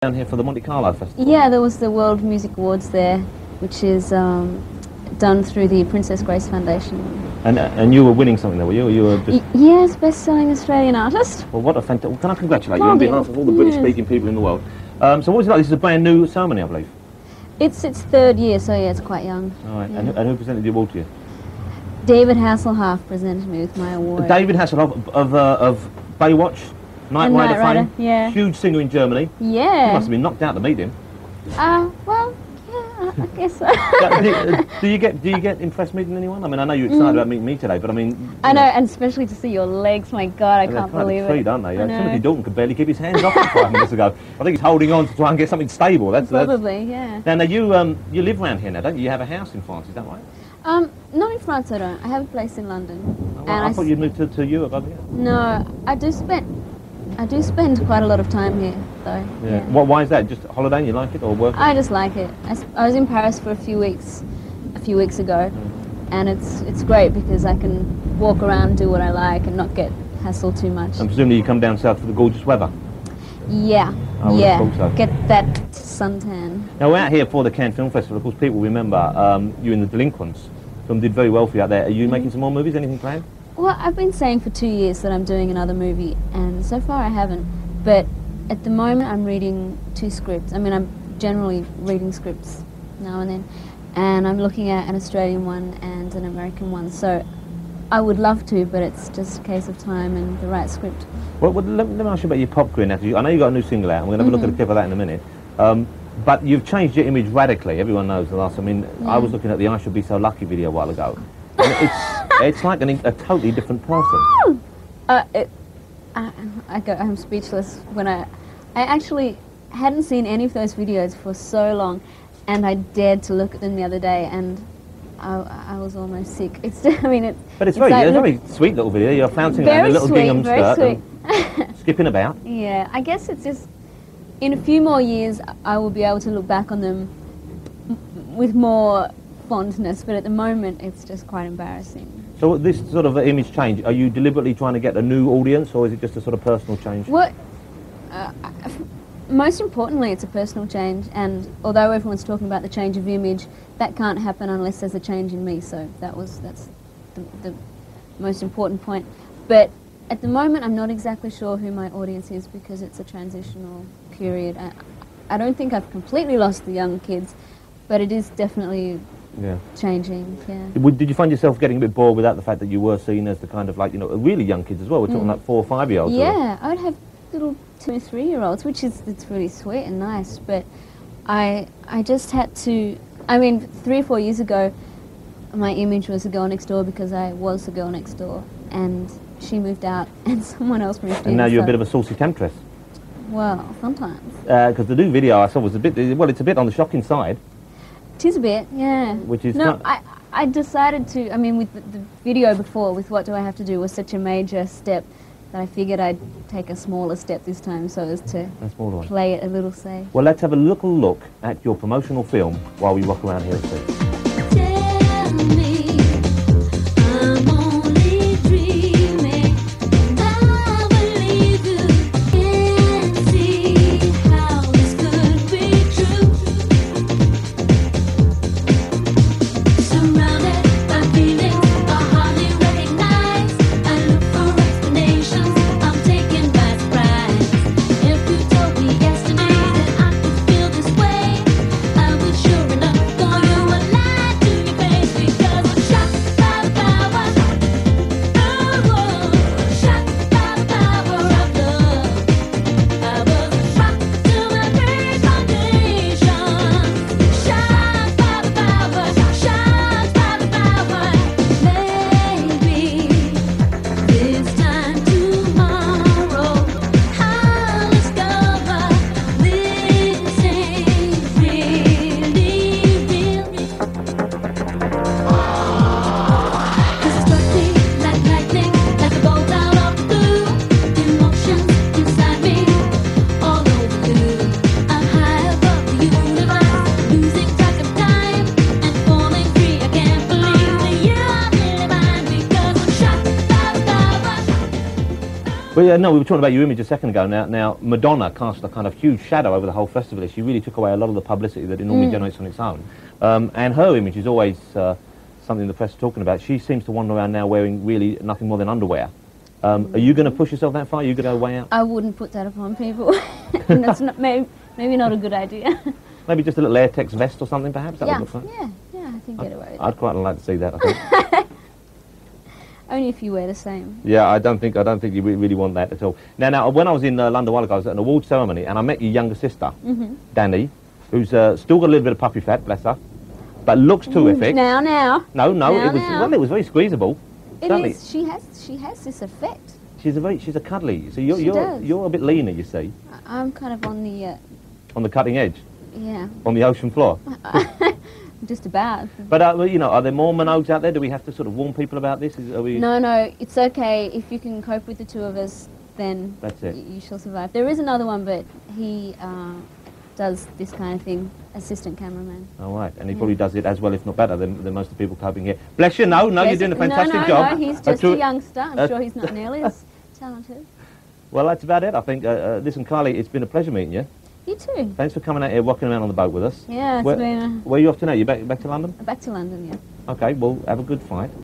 down here for the Monte Carlo Festival. Yeah, there was the World Music Awards there, which is done through the Princess Grace Foundation. And you were winning something there, were you? Or you were just... Yes, best-selling Australian artist. Well, what a fantastic... Can I congratulate you on behalf of all the British-speaking people in the world? So what was it like? This is a brand new ceremony, I believe. It's its third year, so yeah, it's quite young. All right. Yeah. And who presented the award to you? David Hasselhoff presented me with my award. David Hasselhoff of Baywatch, Knight Rider fame. Yeah. Huge singer in Germany. Yeah. You must have been knocked out to meet him. Well, yeah, I guess so. do you get impressed meeting anyone? I mean, I know you're excited about meeting me today, but I mean... I know, and especially to see your legs, my God, I can't believe treat, it. Aren't they? Timothy Dalton could barely keep his hands off 5 minutes ago. I think he's holding on to try and get something stable. Probably, yeah. Now you live around here now, don't you? You have a house in France, is that right? Not in France, I don't. I have a place in London. Oh, well, I thought you'd moved to Europe over here. No, I do spend quite a lot of time here, though. Yeah. Why is that? Just holiday and you like it, or work? I just like it. I was in Paris for a few weeks ago, and it's great because I can walk around, do what I like, and not get hassled too much. And presumably you come down south for the gorgeous weather. Yeah, so. Get that suntan. Now we're out here for the Cannes Film Festival. Of course, people remember you in The Delinquents. Film did very well for you out there. Are you making some more movies? Anything planned? Well, I've been saying for 2 years that I'm doing another movie, and so far I haven't. But at the moment I'm reading 2 scripts. I mean, I'm generally reading scripts now and then, and I'm looking at an Australian one and an American one. So I would love to, but it's just a case of time and the right script. Well, let me ask you about your pop career now. I know you've got a new single out, and we're going to have a look at a clip of that in a minute. But you've changed your image radically. Everyone knows the last. I mean, I was looking at the "I Should Be So Lucky" video a while ago. And it's like a totally different person. I'm speechless. When I actually hadn't seen any of those videos for so long, and I dared to look at them the other day, and I was almost sick. But it's very, like, very sweet little video. You're flouncing around in a little gingham skirt, skipping about. Yeah, I guess it's just, in a few more years, I will be able to look back on them with more fondness, but at the moment, it's just quite embarrassing. So this sort of image change, are you deliberately trying to get a new audience, or is it just a sort of personal change? Well, most importantly, it's a personal change, and although everyone's talking about the change of image, that can't happen unless there's a change in me, so that's the most important point. But at the moment, I'm not exactly sure who my audience is because it's a transitional period. I don't think I've completely lost the young kids, but it is definitely changing, Did you find yourself getting a bit bored without the fact that you were seen as the kind of, like, you know, really young kids as well? We're talking like 4 or 5-year-olds. Yeah, I would have little 2 or 3-year-olds, which is, it's really sweet and nice, but I just had to, I mean, 3 or 4 years ago, my image was a girl next door because I was a girl next door, and she moved out and someone else moved in. And now you're a bit of a saucy temptress. Well, sometimes. Because the new video I saw was a bit, well, it's a bit on the shocking side. It is a bit, yeah. Which is no, I decided to, I mean, with the video before, with What Do I Have to Do, was such a major step that I figured I'd take a smaller step this time so as to play it a little safe. Well, let's have a little look at your promotional film while we walk around here and see. Sure enough, for you Well, yeah, no, we were talking about your image a second ago. Now, Madonna cast a kind of huge shadow over the whole festival. She really took away a lot of the publicity that it normally generates on its own. And her image is always something the press are talking about. She seems to wander around now wearing really nothing more than underwear. Are you going to push yourself that far? Are you going to go way out? I wouldn't put that upon people. That's not, maybe not a good idea. Maybe just a little latex vest or something, perhaps? That would look fun. Yeah, I think get away with I'd quite like to see that, I think. Only if you wear the same. Yeah, I don't think you really want that at all. Now, when I was in London a while ago, I was at an award ceremony, and I met your younger sister, Danny, who's still got a little bit of puppy fat, bless her, but looks terrific. Now. No, Now. Well, it was very squeezable. It is. She has this effect. She's a cuddly. So you're a bit leaner, you see. I'm kind of on the cutting edge. Yeah. On the ocean floor. Just about. But are there more Minogues out there? Do we have to sort of warn people about this? No, it's okay. If you can cope with the two of us, then that's it. You shall survive. There is another one, but he does this kind of thing, assistant cameraman. All right, and he probably does it as well, if not better, than most of the people coping here. Bless you, no, you're doing a fantastic job. No, he's just a youngster. I'm sure he's not nearly as talented. Well, that's about it, I think. Listen, Kylie, it's been a pleasure meeting you. You too. Thanks for coming out here, walking around on the boat with us. Yeah, Where are you off to now? You back to London? Back to London, yeah. Okay, well, have a good flight.